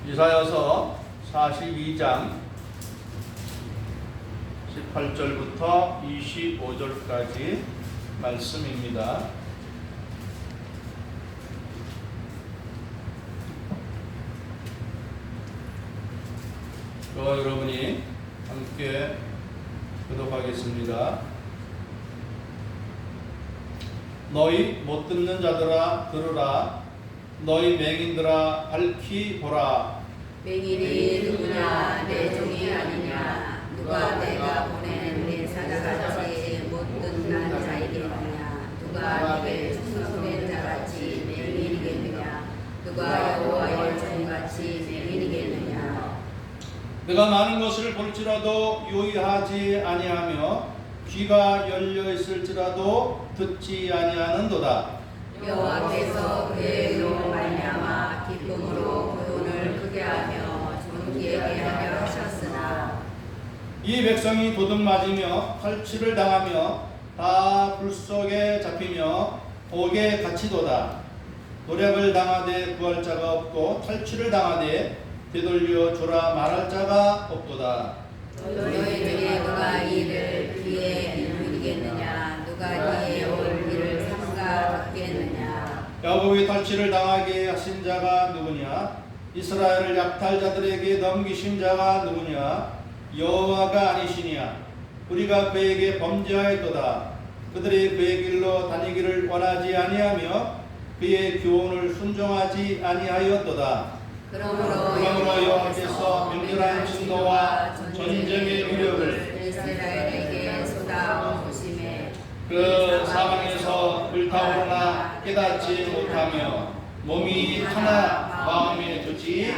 이사야서 42장 18절부터 25절까지 말씀입니다. 저와 여러분이 함께 교독하겠습니다. 너희 못 듣는 자들아 들으라. 너희 맹인들아 밝히 보라. 맹인이 누구냐? 내 종이 아니냐? 누가 내가 보낸 내 사자같이 못 듣는 자이겠느냐? 누가 내게 충성된 자같이 맹인이겠느냐? 누가 여호와의 종같이 맹인이겠느냐? 내가 많은 것을 볼지라도 유의하지 아니하며 귀가 열려 있을지라도 듣지 아니하는도다. 여호와께서 그의 의로 말미암아 기쁨으로 그 돈을 크게 하며 존귀하게 하려 하셨으나 이 백성이 도둑 맞으며 칼치를 당하며 다 불 속에 잡히며 옥에 갇히도다. 노략을 당하되 구할 자가 없고 탈취를 당하되 되돌려 주라 말할 자가 없도다. 너희 중에 누가 이를 귀에 누리겠느냐? 누가 네의 올 일을 삼가 듣겠느냐? 야곱의 탈취를 당하게 하신 자가 누구냐? 이스라엘을 약탈자들에게 넘기신 자가 누구냐? 여호와가 아니시냐? 우리가 그에게 범죄하였도다. 그들이 그의 길로 다니기를 원하지 아니하며 그의 교훈을 순종하지 아니하였도다. 그러므로 여호와께서 맹렬한 진노와 전쟁의 위력을 이스라엘에게 쏟아부으심에 그 사방에서 불타오르나 깨닫지 못하며 몸이 하나 마음에 두지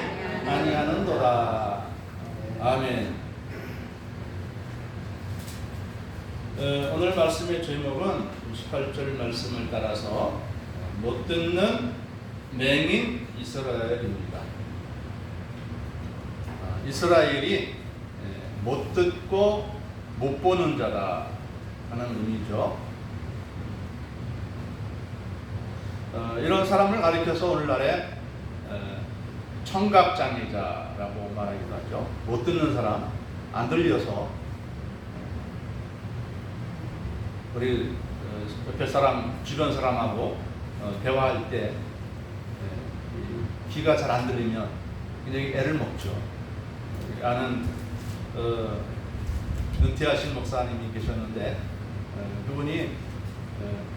아니하는도다. 아멘. 오늘 말씀의 제목은 18절 말씀을 따라서 못 듣는 맹인 이스라엘입니다. 이스라엘이 못 듣고 못 보는 자다 하는 의미죠. 이런 사람을 가리켜서 오늘날에 청각장애자라고 말하기도 하죠. 못 듣는 사람, 안 들려서 우리 옆에 사람, 주변 사람하고 대화할 때 귀가 잘 안 들리면 굉장히 애를 먹죠. 아는 은퇴하신 목사님이 계셨는데 그분이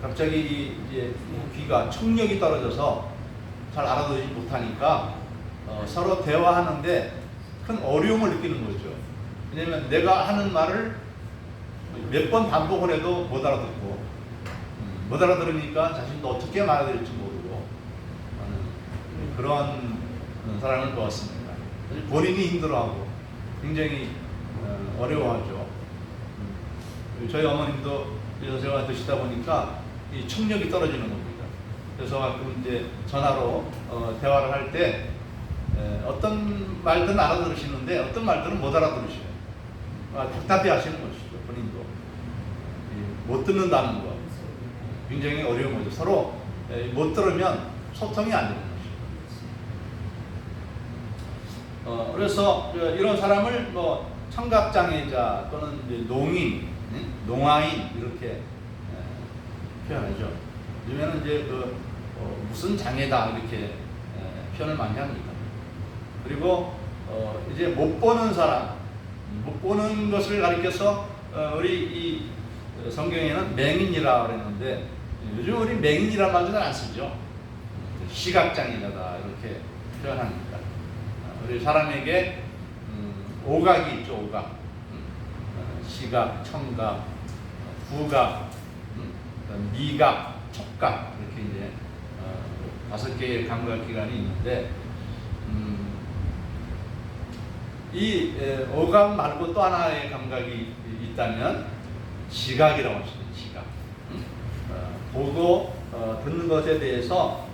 갑자기 이제 귀가 청력이 떨어져서 잘 알아듣지 못하니까 서로 대화하는데 큰 어려움을 느끼는 거죠. 왜냐하면 내가 하는 말을 몇 번 반복을 해도 못 알아듣고 못 알아들으니까 자신도 어떻게 말해야 될지 모르고 그런 사람을 보았습니다. 본인이 힘들어하고 굉장히 어려워하죠. 저희 어머님도 요새와 드시다 보니까 이 청력이 떨어지는 겁니다. 그래서 가끔 이제 전화로 대화를 할 때 어떤 말들은 알아들으시는데 어떤 말들은 못 알아들으셔요. 답답해 하시는 것이죠. 본인도 못 듣는다는 거 굉장히 어려운 거죠. 서로 못 들으면 소통이 안 되는 것이죠. 그래서 이런 사람을 뭐 청각장애자 또는 이제 농인, 농아인 이렇게 표현하죠. 요즘에는 이제 무슨 장애다 이렇게 표현을 많이 합니다. 그리고 이제 못 보는 사람, 못 보는 것을 가리켜서 우리 이 성경에는 맹인이라 그랬는데 요즘 우리 맹인이라는 말도 잘 안 쓰죠. 시각장애자다 이렇게 표현합니다. 우리 사람에게 오각이 있죠. 오각, 시각, 청각, 후각, 미각, 촉각 이렇게 이제 5개의 감각 기관이 있는데 이 오각 말고 또 하나의 감각이 있다면 시각이라고 할 수 있는 시각. 보고 듣는 것에 대해서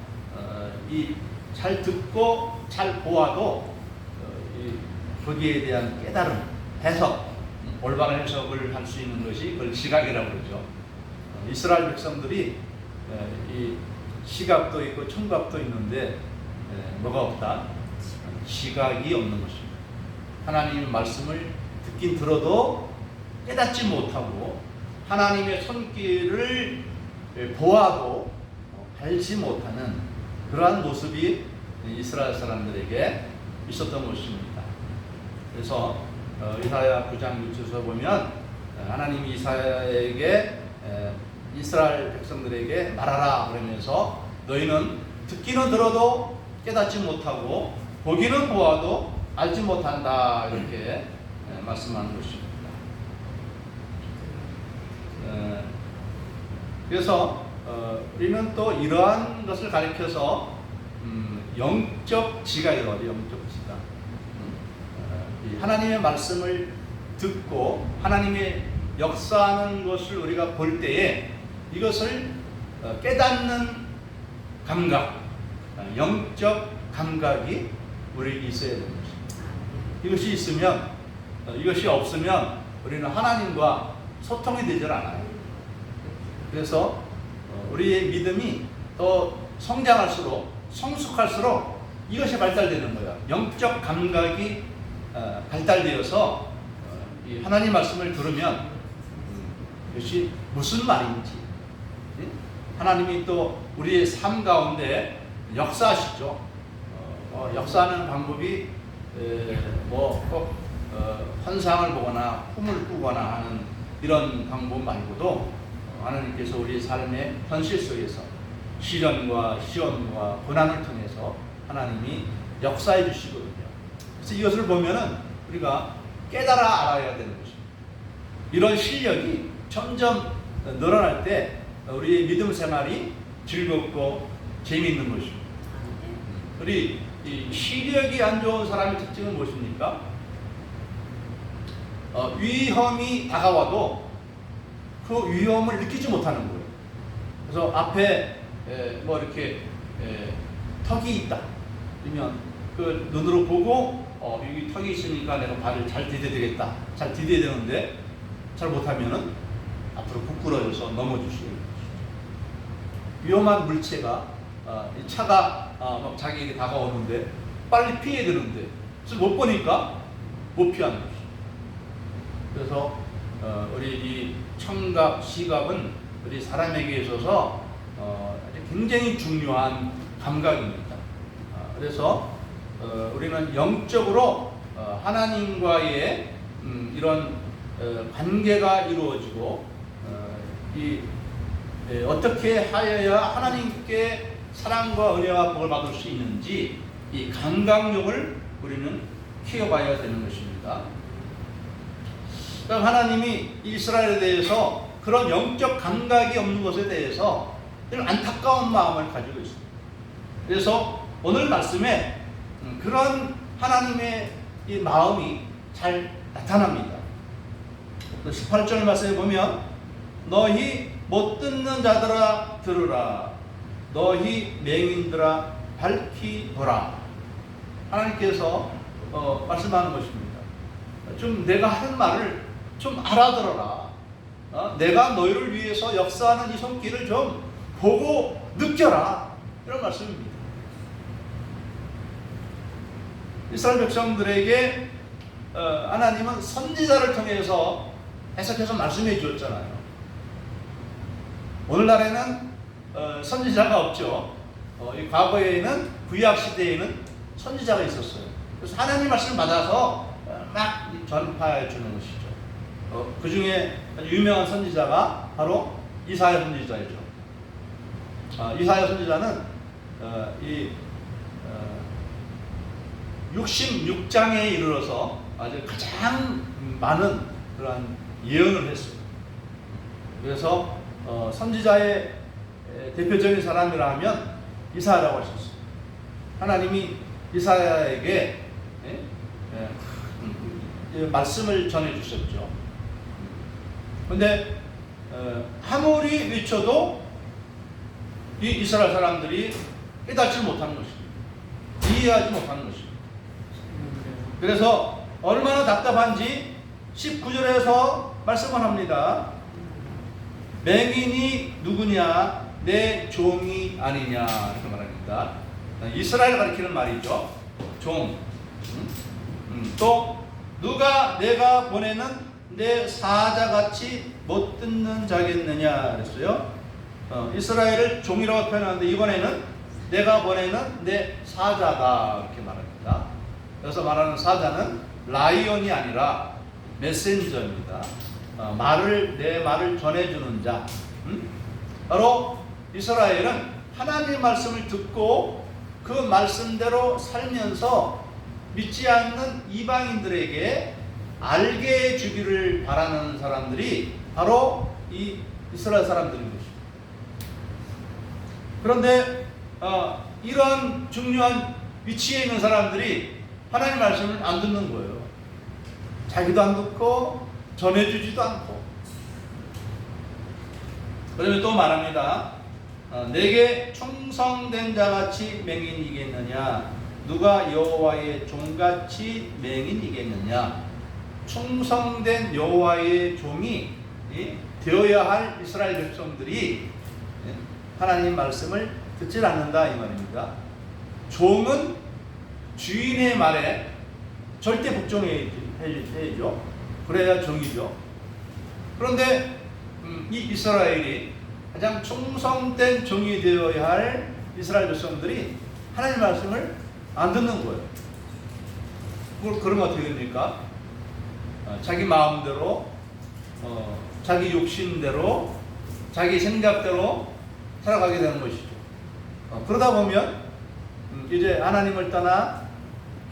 이 잘 듣고 잘 보아도 거기에 대한 깨달음, 해석, 올바른 해석을 할 수 있는 것이 그걸 시각이라고 그러죠. 이스라엘 백성들이 이 시각도 있고 청각도 있는데 뭐가 없다? 지각이 없는 것입니다. 하나님의 말씀을 듣긴 들어도 깨닫지 못하고 하나님의 손길을 보아도 알지 못하는 그러한 모습이 이스라엘 사람들에게 있었던 것입니다. 그래서 이사야 9장 6절에서 보면 하나님이 이사야에게 이스라엘 백성들에게 말하라 그러면서 너희는 듣기는 들어도 깨닫지 못하고 보기는 보아도 알지 못한다 이렇게 말씀하는 것입니다. 그래서 우리는 또 이러한 것을 가리켜서 영적 지각이라고 영적 지각. 하나님의 말씀을 듣고 하나님의 역사하는 것을 우리가 볼 때에 이것을 깨닫는 감각, 영적 감각이 우리에게 있어야 되는 것입니다. 이것이 있으면, 이것이 없으면 우리는 하나님과 소통이 되질 않아요. 그래서 우리의 믿음이 더 성장할수록, 성숙할수록 이것이 발달되는 거예요. 영적 감각이 발달되어서 이 하나님 말씀을 들으면 이것이 무슨 말인지, 하나님이 또 우리의 삶 가운데 역사하시죠. 역사하는 방법이 꼭 환상을 보거나 꿈을 꾸거나 하는 이런 방법 말고도 하나님께서 우리 삶의 현실 속에서 시련과 시험과 고난을 통해서 하나님이 역사해 주시거든요. 그래서 이것을 보면은 우리가 깨달아 알아야 되는 것입니다. 이런 실력이 점점 늘어날 때 우리의 믿음 생활이 즐겁고 재미있는 것입니다. 우리 이 시력이 안 좋은 사람의 특징은 무엇입니까? 위험이 다가와도 그 위험을 느끼지 못하는 거예요. 그래서 앞에 뭐 이렇게 턱이 있다. 그러면 그 눈으로 보고 여기 턱이 있으니까 내가 발을 잘 디뎌야 되겠다. 잘 디뎌야 되는데 잘 못하면은 앞으로 부끄러져서 넘어질 수 있는 거죠. 위험한 물체가 차가 막 자기에게 다가오는데 빨리 피해야 되는데 그래서 못 보니까 못 피하는 거죠. 그래서 우리 이 청각, 시각은 우리 사람에게 있어서 굉장히 중요한 감각입니다. 그래서 우리는 영적으로 하나님과의 이런 관계가 이루어지고 어떻게 하여야 하나님께 사랑과 은혜와 복을 받을 수 있는지 이 감각력을 우리는 키워가야 되는 것입니다. 그러니까 하나님이 이스라엘에 대해서 그런 영적 감각이 없는 것에 대해서 안타까운 마음을 가지고 있습니다. 그래서 오늘 말씀에 그런 하나님의 이 마음이 잘 나타납니다. 18절 말씀에 보면 너희 못 듣는 자들아 들으라 너희 맹인들아 밝히 보라. 하나님께서 말씀하는 것입니다. 좀 내가 하는 말을 좀 알아들어라. 내가 너희를 위해서 역사하는 이 손길을 좀 보고 느껴라. 이런 말씀입니다. 이스라엘 백성들에게 하나님은 선지자를 통해서 해석해서 말씀해 주었잖아요. 오늘날에는 선지자가 없죠. 이 과거에는 구약 시대에는 선지자가 있었어요. 그래서 하나님 말씀을 받아서 막 전파해 주는 것이죠. 그 중에 유명한 선지자가 바로 이사야 선지자이죠. 이사야 선지자는 66장에 이르러서 아주 가장 많은 그러한 예언을 했어요. 그래서 선지자의 대표적인 사람이라 하면 이사야라고 하셨어요. 하나님이 이사야에게 말씀을 전해 주셨죠. 그런데 아무리 외쳐도 이 이스라엘 사람들이 깨닫지 못하는 것입니다. 이해하지 못하는 것입니다. 그래서 얼마나 답답한지 19절에서 말씀을 합니다. 맹인이 누구냐? 내 종이 아니냐? 이렇게 말합니다. 이스라엘을 가리키는 말이죠. 종. 또 누가 내가 보내는 내 사자같이 못 듣는 자겠느냐 그랬어요. 이스라엘을 종이라고 표현하는데 이번에는 내가 보내는 내 사자다 이렇게 말합니다. 그래서 말하는 사자는 라이온이 아니라 메신저입니다. 내 말을 전해주는 자. 바로 이스라엘은 하나님의 말씀을 듣고 그 말씀대로 살면서 믿지 않는 이방인들에게 알게 해주기를 바라는 사람들이 바로 이 이스라엘 사람들인 것입니다. 그런데 이런 중요한 위치에 있는 사람들이 하나님 말씀을 안 듣는 거예요. 자기도 안 듣고 전해주지도 않고. 그러면 또 말합니다. 내게 충성된 자같이 맹인이겠느냐? 누가 여호와의 종같이 맹인이겠느냐? 충성된 여호와의 종이 되어야 할 이스라엘 백성들이 하나님 말씀을 듣질 않는다 이 말입니다. 종은 주인의 말에 절대 복종해야죠. 그래야 종이죠. 그런데 이 이스라엘이 가장 충성된 종이 되어야 할 이스라엘 백성들이 하나님 말씀을 안 듣는 거예요. 그러면 어떻게 됩니까? 자기 마음대로, 자기 욕심대로, 자기 생각대로 살아가게 되는 것이죠. 그러다 보면 이제 하나님을 떠나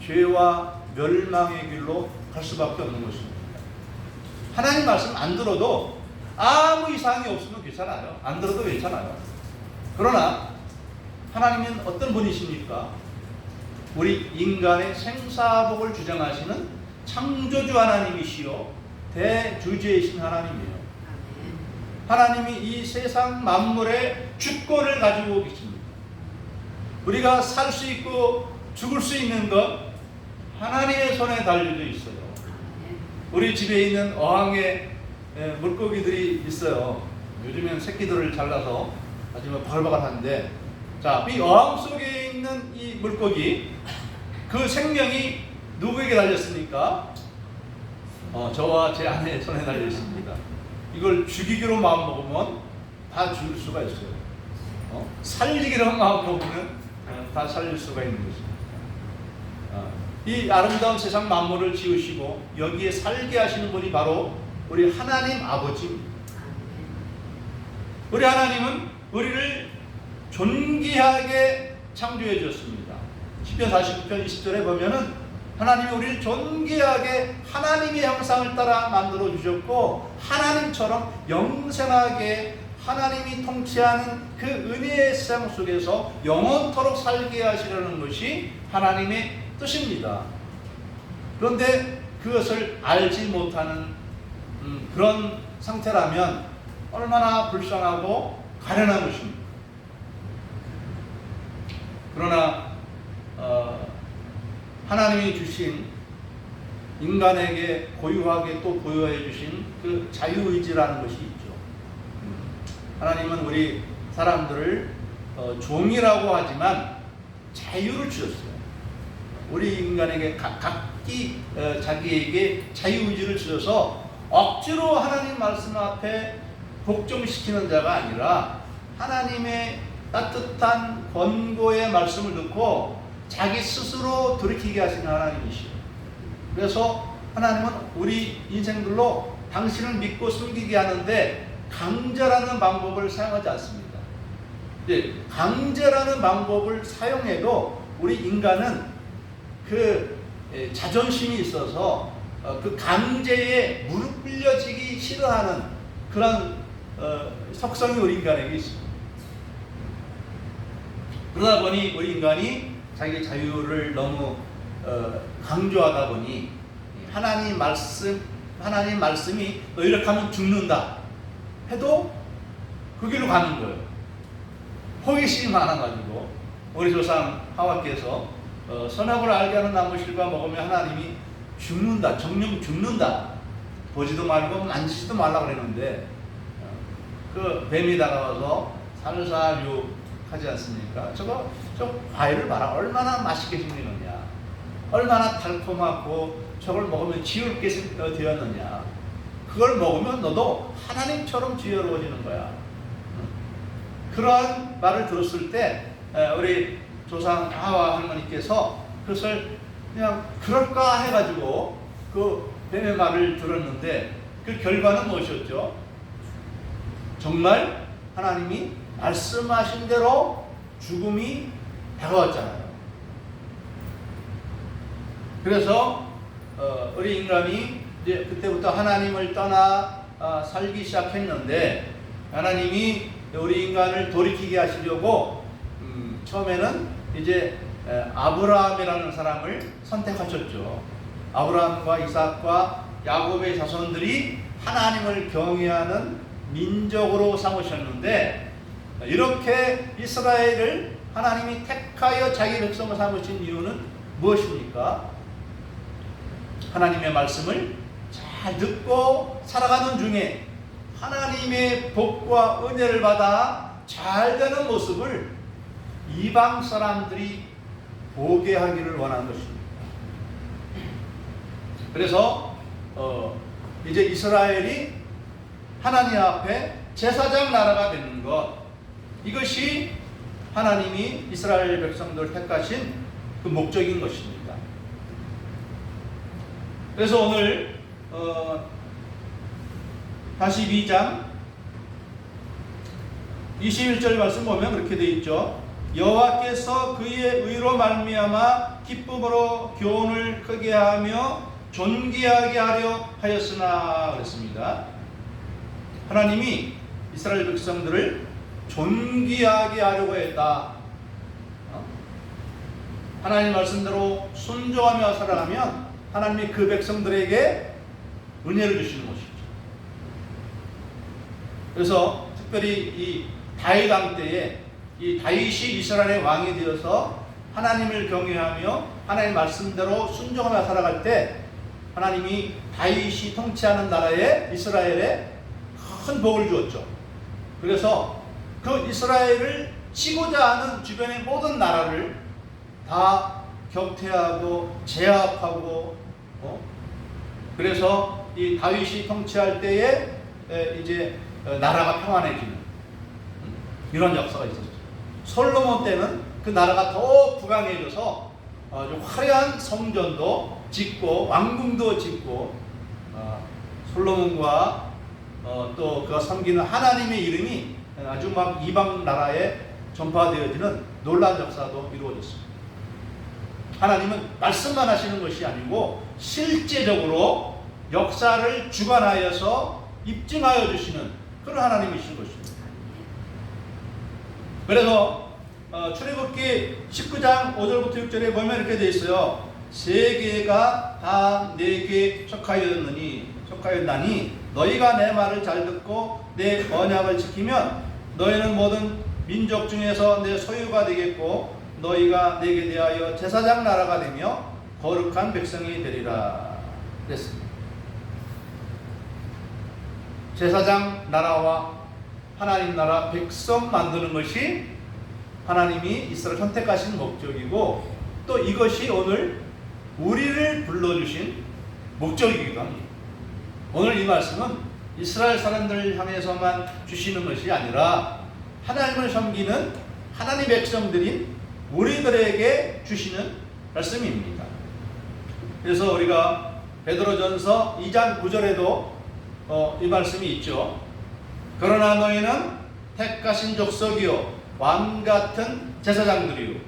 죄와 멸망의 길로 갈 수밖에 없는 것입니다. 하나님 말씀 안 들어도 아무 이상이 없으면 괜찮아요. 안 들어도 괜찮아요. 그러나 하나님은 어떤 분이십니까? 우리 인간의 생사복을 주장하시는 창조주 하나님이시요 대주제이신 하나님이에요. 하나님이 이 세상 만물의 주권을 가지고 계십니다. 우리가 살 수 있고 죽을 수 있는 것 하나님의 손에 달려져 있어요. 우리 집에 있는 어항에 물고기들이 있어요. 요즘엔 새끼들을 잘라서 아주 바글바글한데, 자, 이 어항 속에 있는 이 물고기, 그 생명이 누구에게 달렸습니까? 저와 제 아내의 손에 달려 있습니다. 이걸 죽이기로 마음 먹으면 다 죽일 수가 있어요. 살리기로 마음 먹으면 다 살릴 수가 있는 것입니다. 이 아름다운 세상 만물을 지으시고 여기에 살게 하시는 분이 바로 우리 하나님 아버지입니다. 우리 하나님은 우리를 존귀하게 창조해 주셨습니다. 시편 49편 20절에 보면은 하나님이 우리를 존귀하게 하나님의 형상을 따라 만들어 주셨고, 하나님처럼 영생하게 하나님이 통치하는 그 은혜의 세상 속에서 영원토록 살게 하시려는 것이 하나님의 뜻입니다. 그런데 그것을 알지 못하는 그런 상태라면 얼마나 불쌍하고 가련한 것입니다. 그러나 하나님이 주신 인간에게 고유하게 또 보여해 주신 그 자유의지라는 것이 있죠. 하나님은 우리 사람들을 종이라고 하지만 자유를 주셨어요. 우리 인간에게 각기 자기에게 자유의지를 주셔서 억지로 하나님 말씀 앞에 복종시키는 자가 아니라 하나님의 따뜻한 권고의 말씀을 듣고 자기 스스로 돌이키게 하시는 하나님이시죠. 그래서 하나님은 우리 인생들로 당신을 믿고 숨기게 하는데 강제라는 방법을 사용하지 않습니다. 강제라는 방법을 사용해도 우리 인간은 그 자존심이 있어서 그 강제에 무릎 꿇려지기 싫어하는 그런 속성이 우리 인간에게 있습니다. 그러다 보니 우리 인간이 자기 자유를 너무 강조하다 보니 하나님 말씀이 너 이렇게 하면 죽는다 해도 그 길로 가는 거예요. 호기심이 많아가지고 우리 조상 하와께서 선악을 알게 하는 나무실과 먹으면 하나님이 죽는다, 정령 죽는다, 보지도 말고 만지지도 말라고 그랬는데 그 뱀이 다가와서 살살 유혹하지 않습니까? 저 과일을 봐라, 얼마나 맛있게 생기느냐, 얼마나 달콤하고 저걸 먹으면 지을 게 되었느냐. 그걸 먹으면 너도 하나님처럼 지혜로워지는 거야. 그러한 말을 들었을 때 우리 조상 하와 할머니께서 그것을 그냥 그럴까 해가지고 그 뱀의 말을 들었는데 그 결과는 무엇이었죠? 정말 하나님이 말씀하신 대로 죽음이 다가왔잖아요. 그래서 우리 인간이 이제 그때부터 하나님을 떠나 살기 시작했는데 하나님이 우리 인간을 돌이키게 하시려고 처음에는 이제 아브라함이라는 사람을 선택하셨죠. 아브라함과 이삭과 야곱의 자손들이 하나님을 경외하는 민족으로 삼으셨는데 이렇게 이스라엘을 하나님이 택하여 자기 백성을 삼으신 이유는 무엇입니까? 하나님의 말씀을 잘 듣고 살아가는 중에 하나님의 복과 은혜를 받아 잘 되는 모습을 이방 사람들이 보게 하기를 원하는 것입니다. 그래서 이제 이스라엘이 하나님 앞에 제사장 나라가 되는 것, 이것이 하나님이 이스라엘 백성들을 택하신 그 목적인 것입니다. 그래서 오늘 42장 21절 말씀 보면 그렇게 되어 있죠. 여호와께서 그의 의로 말미암아 기쁨으로 교훈을 크게 하며 존귀하게 하려 하였으나 그랬습니다. 하나님이 이스라엘 백성들을 존귀하게 하려고 했다. 하나님 말씀대로 순종하며 살아가면 하나님이 그 백성들에게 은혜를 주시는 것이죠. 그래서 특별히 이 다윗 왕 때에 이 다윗이 이스라엘의 왕이 되어서 하나님을 경외하며 하나님 말씀대로 순종하며 살아갈 때 하나님이 다윗이 통치하는 나라에 이스라엘에 큰 복을 주었죠. 그래서 그 이스라엘을 치고자 하는 주변의 모든 나라를 다 격퇴하고 제압하고 그래서 이 다윗이 통치할 때에 이제 나라가 평안해지는 이런 역사가 있었죠. 솔로몬 때는 그 나라가 더 부강해져서 아주 화려한 성전도 짓고 왕궁도 짓고 솔로몬과 또 그가 섬기는 하나님의 이름이 아주 막 이방 나라에 전파되어지는 놀라운 역사도 이루어졌습니다. 하나님은 말씀만 하시는 것이 아니고 실제적으로 역사를 주관하여서 입증하여 주시는 그런 하나님이신 것입니다. 그래서 출애굽기 19장 5절부터 6절에 보면 이렇게 되어 있어요. 세계가 다 내게 속하였나니 너희가 내 말을 잘 듣고 내 언약을 지키면 너희는 모든 민족 중에서 내 소유가 되겠고 너희가 내게 대하여 제사장 나라가 되며 거룩한 백성이 되리라 그랬습니다. 제사장 나라와 하나님 나라 백성 만드는 것이 하나님이 이스라엘 선택하신 목적이고 또 이것이 오늘 우리를 불러주신 목적이기도 합니다. 오늘 이 말씀은 이스라엘 사람들을 향해서만 주시는 것이 아니라 하나님을 섬기는 하나님 백성들인 우리들에게 주시는 말씀입니다. 그래서 우리가 베드로전서 2장 9절에도 이 말씀이 있죠. 그러나 너희는 택하신 족속이요 왕 같은 제사장들이요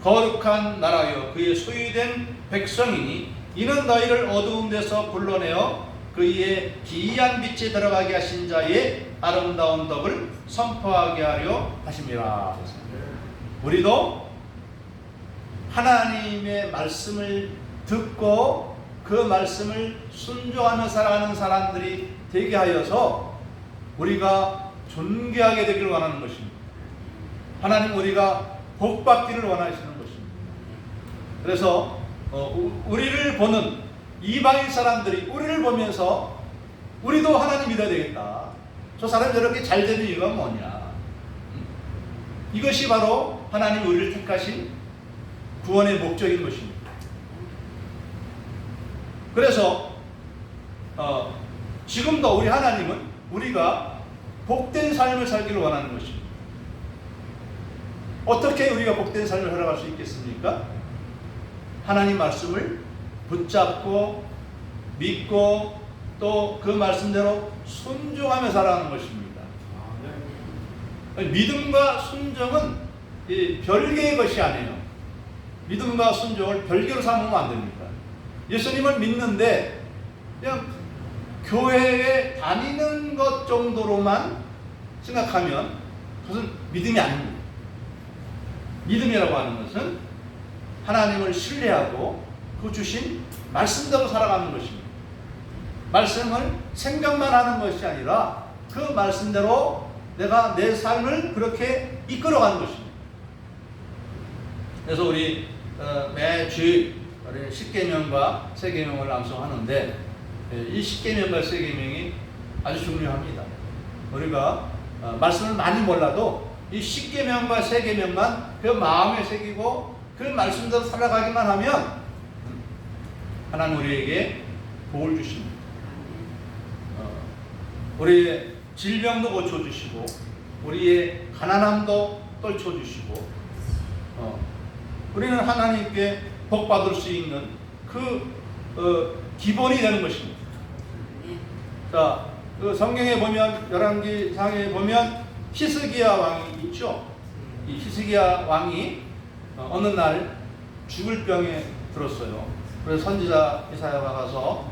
거룩한 나라요 그의 소유된 백성이니 이는 너희를 어두운 데서 불러내어 그의 기이한 빛에 들어가게 하신 자의 아름다운 덕을 선포하게 하려 하심이라. 우리도 하나님의 말씀을 듣고 그 말씀을 순종하며 살아가는 사람들이 되게 하여서 우리가 존귀하게 되기를 원하는 것입니다. 하나님 우리가 복받기를 원하시는 것입니다. 그래서 우리를 보는 이방인 사람들이 우리를 보면서 우리도 하나님 믿어야 되겠다. 저 사람이 저렇게 잘 되는 이유가 뭐냐. 이것이 바로 하나님 우리를 택하신 구원의 목적인 것입니다. 그래서 지금도 우리 하나님은 우리가 복된 삶을 살기를 원하는 것입니다. 어떻게 우리가 복된 삶을 살아갈 수 있겠습니까? 하나님 말씀을 붙잡고 믿고 또 그 말씀대로 순종하며 살아가는 것입니다. 믿음과 순종은 별개의 것이 아니에요. 믿음과 순종을 별개로 삼으면 안 됩니다. 예수님을 믿는데 그냥 교회에 다니는 것 정도로만 생각하면 그것은 믿음이 아닙니다. 믿음이라고 하는 것은 하나님을 신뢰하고 그 주신 말씀대로 살아가는 것입니다. 말씀을 생각만 하는 것이 아니라 그 말씀대로 내가 내 삶을 그렇게 이끌어가는 것입니다. 그래서 우리 매주 십계명과 세계명을 암송하는데 이 십계명과 세계명이 아주 중요합니다. 우리가 말씀을 많이 몰라도 이 십계명과 세계명만 그 마음에 새기고 그 말씀대로 살아가기만 하면 하나님 우리에게 복을 주십니다. 우리의 질병도 고쳐주시고 우리의 가난함도 떨쳐주시고 우리는 하나님께 복받을 수 있는 그 기본이 되는 것입니다. 자, 그 성경에 보면 열왕기상에 보면 히스기야 왕이 있죠. 이 히스기야 왕이 어느 날 죽을 병에 들었어요. 그래서 선지자 이사야가 가서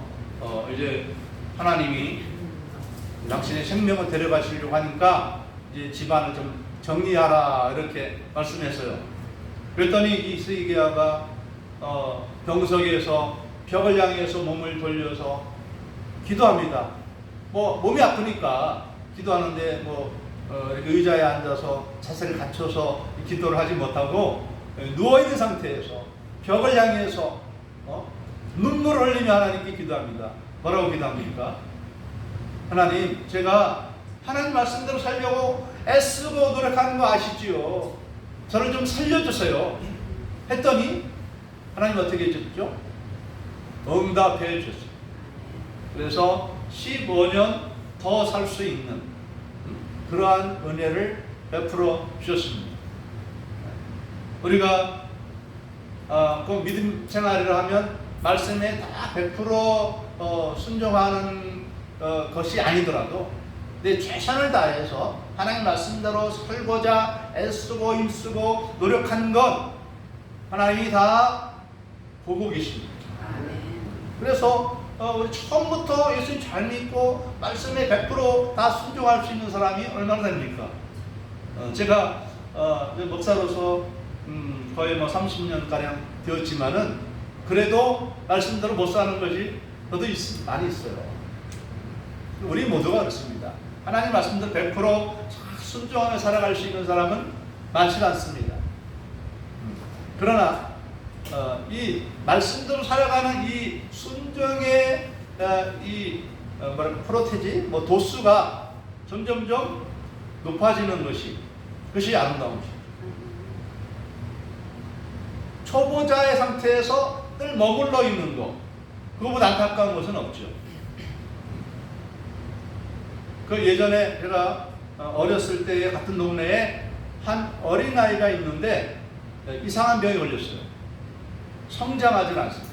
이제 하나님이 당신의 생명을 데려가시려고 하니까 이제 집안을 좀 정리하라 이렇게 말씀했어요. 그랬더니 이 히스기야가 병석에서 벽을 향해서 몸을 돌려서 기도합니다. 몸이 아프니까 기도하는데 이렇게 의자에 앉아서 자세를 갖춰서 기도를 하지 못하고 누워있는 상태에서 벽을 향해서 눈물을 흘리며 하나님께 기도합니다. 뭐라고 기도합니까? 하나님, 제가 하나님 말씀대로 살려고 애쓰고 노력하는 거 아시지요? 저를 좀 살려주세요. 했더니 하나님 어떻게 해줬죠? 응답해 주셨어요. 그래서 15년 더 살 수 있는 그러한 은혜를 베풀어 주셨습니다. 우리가 그 믿음 생활을 하면 말씀에 다 100% 순종하는 것이 아니더라도 내 최선을 다해서 하나님 말씀대로 살고자 애쓰고 힘쓰고 노력한 것 하나님이 다 보고 계십니다. 그래서 우리 처음부터 예수님 잘 믿고 말씀에 100% 순종할 수 있는 사람이 얼마나 됩니까? 제가 목사로서 거의 30년가량 되었지만은 그래도 말씀대로 못 사는 것이 저도 많이 있어요. 우리 모두가 그렇습니다. 하나님 말씀대로 100% 순종하며 살아갈 수 있는 사람은 많지 않습니다. 그러나 이 말씀대로 살아가는 이 순종의 프로테지 도수가 점점점 높아지는 그것이 아름다운 것입니다. 초보자의 상태에서 늘 머물러 있는 것, 그거보다 안타까운 것은 없죠. 그 예전에 제가 어렸을 때 같은 동네에 한 어린아이가 있는데 이상한 병에 걸렸어요. 성장하지 않습니다.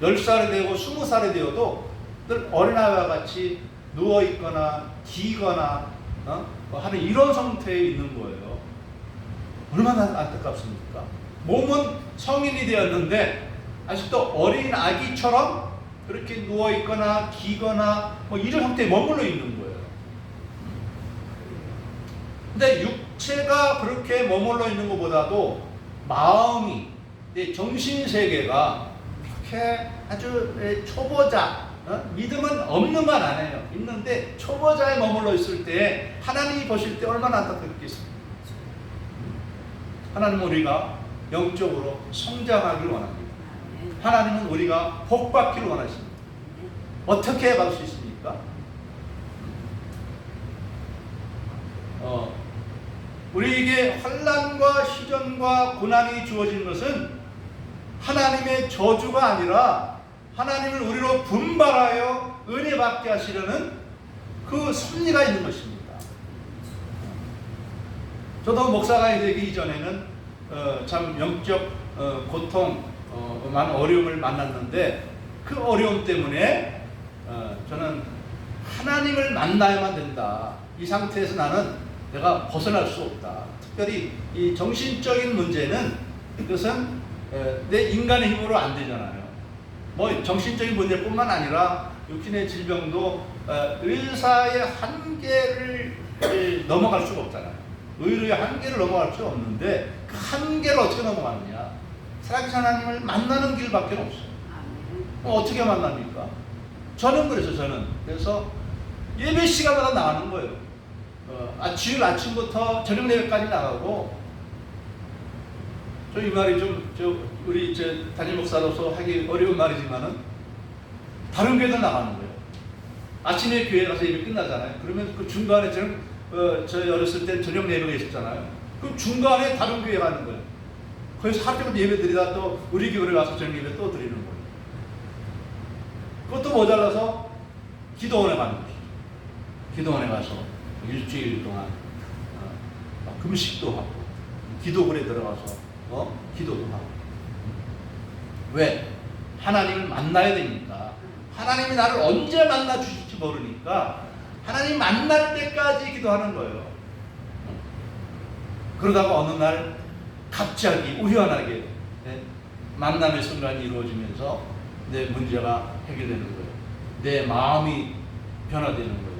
10살이 되고 20살이 되어도 늘 어린아이와 같이 누워있거나 기거나 하는 이런 상태에 있는 거예요. 얼마나 안타깝습니까? 몸은 성인이 되었는데 아직도 어린 아기처럼 그렇게 누워있거나 기거나 이런 형태에 머물러 있는 거예요. 근데 육체가 그렇게 머물러 있는 것보다도 마음이, 정신세계가 그렇게 아주 초보자, 믿음은 없는 건 아니에요. 있는데 초보자에 머물러 있을 때 하나님이 보실 때 얼마나 안타깝겠습니까? 하나님은 우리가 영적으로 성장하기를 원합니다. 하나님은 우리가 복받기를 원하십니다. 어떻게 받을 수 있습니까? 우리에게 환난과 시련과 고난이 주어진 것은 하나님의 저주가 아니라 하나님을 우리로 분발하여 은혜 받게 하시려는 그 섭리가 있는 것입니다. 저도 목사가 되기 이전에는 참 영적 고통, 많은 어려움을 만났는데 그 어려움 때문에 저는 하나님을 만나야만 된다. 이 상태에서 나는 내가 벗어날 수 없다. 특별히 이 정신적인 문제는 그것은 내 인간의 힘으로 안 되잖아요. 뭐 정신적인 문제뿐만 아니라 육신의 질병도 의사의 한계를 넘어갈 수가 없잖아요. 의료의 한계를 넘어갈 수 없는데 그 한계를 어떻게 넘어가느냐? 살아계신 하나님을 만나는 길밖에 없어요. 어떻게 만납니까? 저는 그래서 예배 시간마다 나가는 거예요. 주일 아침부터 저녁 예배까지 나가고, 이 말이 우리 담임 목사로서 하기 어려운 말이지만은 다른 교회도 나가는 거예요. 아침에 교회 가서 예배 끝나잖아요. 그러면 그 중간에 저희 어렸을 때 저녁 예배가 있었잖아요. 그 중간에 다른 교회 가는 거예요. 거기서 하루부터 예배 드리다 또 우리 교회를 가서 저녁 예배 또 드리는 거예요. 그것도 모자라서 기도원에 가는 거죠. 기도원에 가서 일주일 동안 금식도 하고 기도굴에 들어가서 기도도 하고. 왜? 하나님을 만나야 되니까. 하나님이 나를 언제 만나 주실지 모르니까 하나님 만날 때까지 기도하는 거예요. 그러다가 어느 날 갑자기 우연하게 만남의 순간이 이루어지면서 내 문제가 해결되는 거예요. 내 마음이 변화되는 거예요.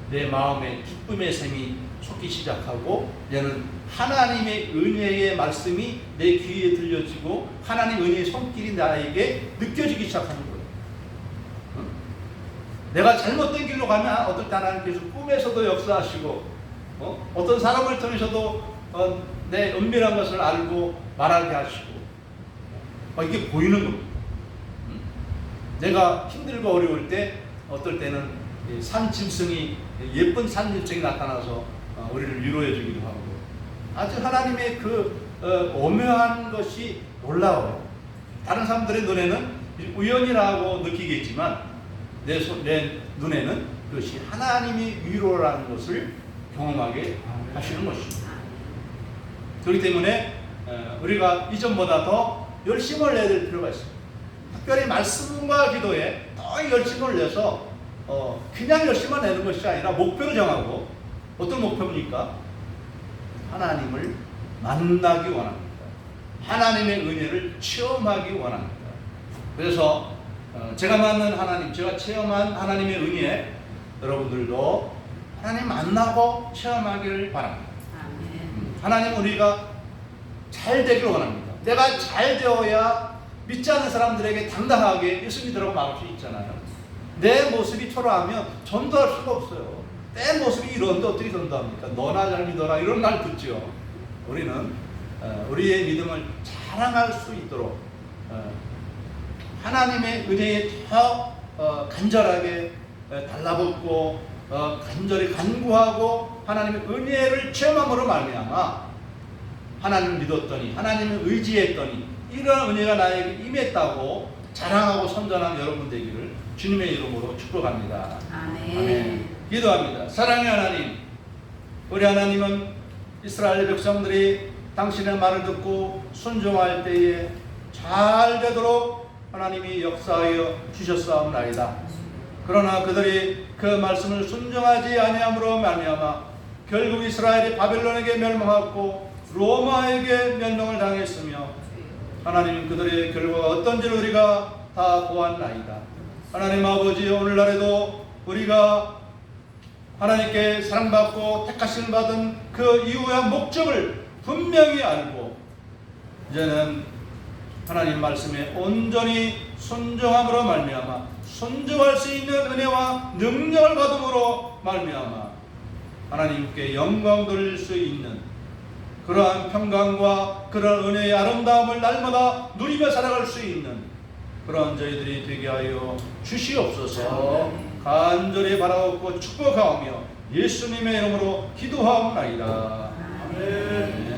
내 마음에 기쁨의 샘이 솟기 시작하고, 얘는 하나님의 은혜의 말씀이 내 귀에 들려지고 하나님 은혜의 손길이 나에게 느껴지기 시작하는 거예요. 내가 잘못된 길로 가면 어떨 때 하나님께서 꿈에서도 역사하시고, 어떤 사람을 통해서도 내 은밀한 것을 알고 말하게 하시고, 이게 보이는 겁니다. 내가 힘들고 어려울 때 어떨 때는 산 짐승이, 예쁜 산 짐승이 나타나서 우리를 위로해 주기도 하고, 아주 하나님의 그 오묘한 것이 놀라워요. 다른 사람들의 눈에는 우연이라고 느끼겠지만 내 눈에는 그것이 하나님의 위로라는 것을 경험하게 하시는 것입니다. 그렇기 때문에 우리가 이전보다 더 열심을 내야 될 필요가 있습니다. 특별히 말씀과 기도에 더 열심을 내서 그냥 열심만 내는 것이 아니라 목표를 정하고, 어떤 목표입니까? 하나님을 만나기 원합니다. 하나님의 은혜를 체험하기 원합니다. 그래서 제가 만난 하나님, 제가 체험한 하나님의 은혜, 여러분들도 하나님 만나고 체험하기를 바랍니다. 하나님 우리가 잘 되기를 원합니다. 내가 잘 되어야 믿지 않는 사람들에게 당당하게 예수 믿으라고 말할 수 있잖아요. 내 모습이 초라하면 전도할 수가 없어요. 내 모습이 이런데 어떻게 전도합니까? 너나 잘 믿어라 이런 말 듣죠. 우리는 우리의 믿음을 자랑할 수 있도록 하나님의 은혜에 더 간절하게 달라붙고 간절히 간구하고 하나님의 은혜를 체험함으로 말미암아 하나님을 믿었더니, 하나님을 의지했더니 이러한 은혜가 나에게 임했다고 자랑하고 선전한 여러분 되기를 주님의 이름으로 축복합니다. 아멘. 아멘. 기도합니다. 사랑의 하나님, 우리 하나님은 이스라엘 백성들이 당신의 말을 듣고 순종할 때에 잘 되도록 하나님이 역사하여 주셨사옵나이다. 그러나 그들이 그 말씀을 순종하지 아니함으로 말미암아 결국 이스라엘이 바벨론에게 멸망하고 로마에게 멸망을 당했으며, 하나님 그들의 결과가 어떤지를 우리가 다 보았나이다. 하나님 아버지, 오늘날에도 우리가 하나님께 사랑받고 택하심을 받은 그 이유와 목적을 분명히 알고 이제는 하나님 말씀에 온전히 순종함으로 말미암아 순종할 수 있는 은혜와 능력을 받음으로 말미암아 하나님께 영광 돌릴 수 있는 그러한 평강과 그러한 은혜의 아름다움을 날마다 누리며 살아갈 수 있는 그러한 저희들이 되게 하여 주시옵소서. 간절히 바라옵고 축복하오며 예수님의 이름으로 기도하옵나이다. 아멘.